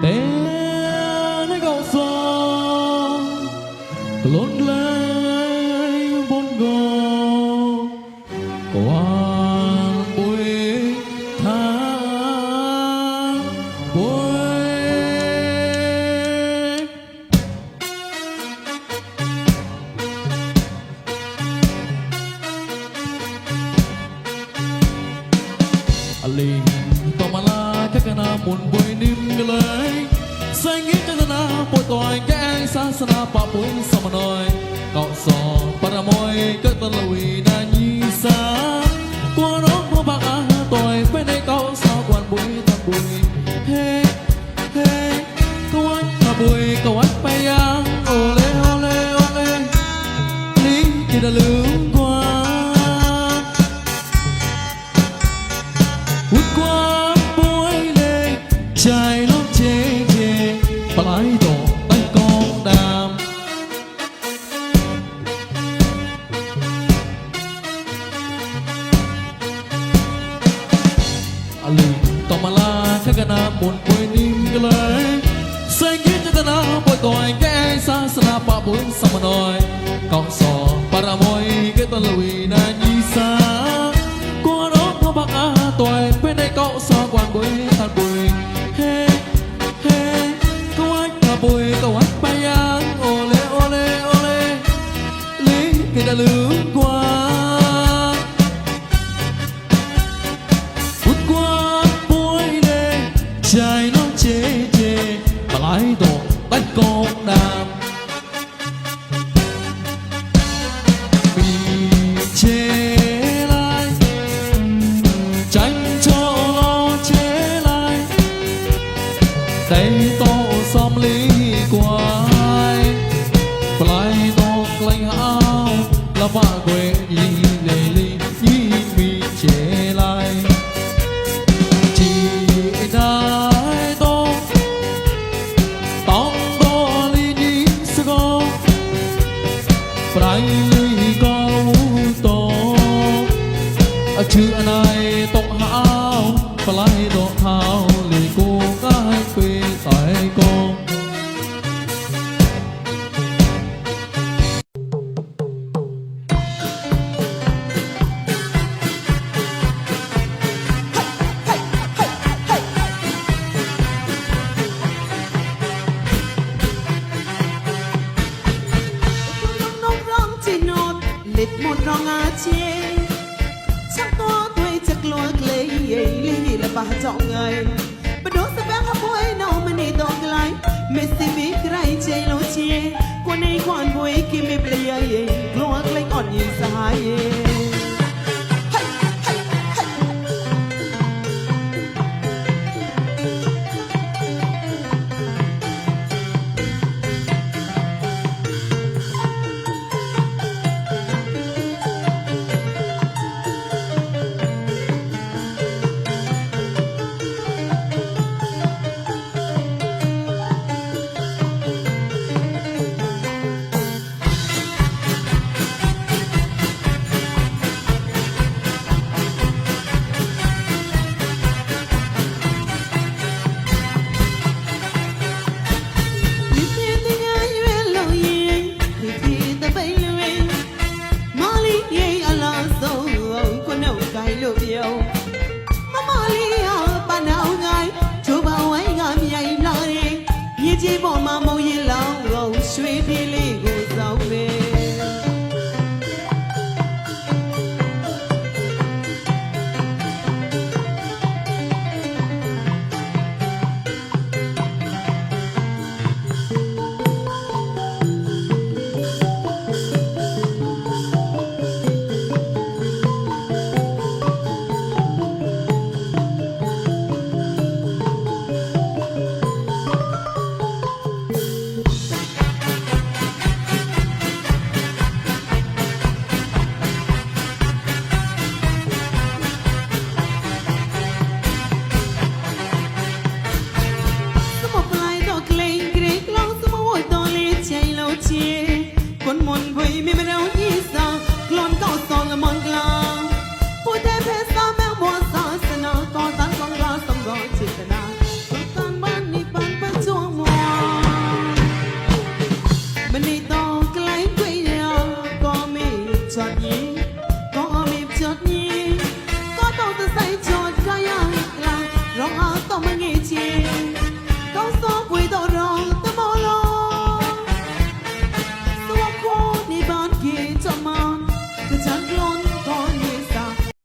tên gạo son lốn lên bốn gò quang bụi tháng bụi ali tomala kakana mun bụi nim galai xanh nghĩ cho na bụi tỏi keng sa sana pa bụi sama noi cọ sò para môi cơ tân lùi na nhi sa qua đó mua bạc á tỏi bên đây cọ sò quan bụi thằng bụi hey hey câu anh bay ang ole ole ole lý thì đã lướt qua hút qua bụi lên trái lót chê chê và lái tổ tay con đàm ali tomala kagana mun bụi nim galai xanh nghĩ cho ta bụi tỏi cái sa sana pa bụi sama noi cọ sò para môi cái tân lùi na nhi sa qua đó mua bạc á tỏi bên đây cọ sò quan bụi thằng bụi hey hey câu anh bay ang ole ole ole lý cái đã lướt qua hút qua bụi lên trái nó chê chê và lái tổ tách con đàm bị chê lại tranh cho lo chê lại đây tô xóm lý quái và lái tổ lạnh áo là vạ quê nhì lê ly nhì bị chê lại chỉ đại tô tông tô ly nhì sơ gô phải lùi có tô chứ anh ai tô hao và lái tô hao lì cô gái quê tại con lịch một rong á chê chắc có thuê chắc lúa lấy lý là bà chọn người bà đố sẽ bé hấp bôi nào mà nị tông lại mẹ sẽ biết cái chê lúa chê qua này quan vui khi mẹ play lúa lấy còn nhìn xa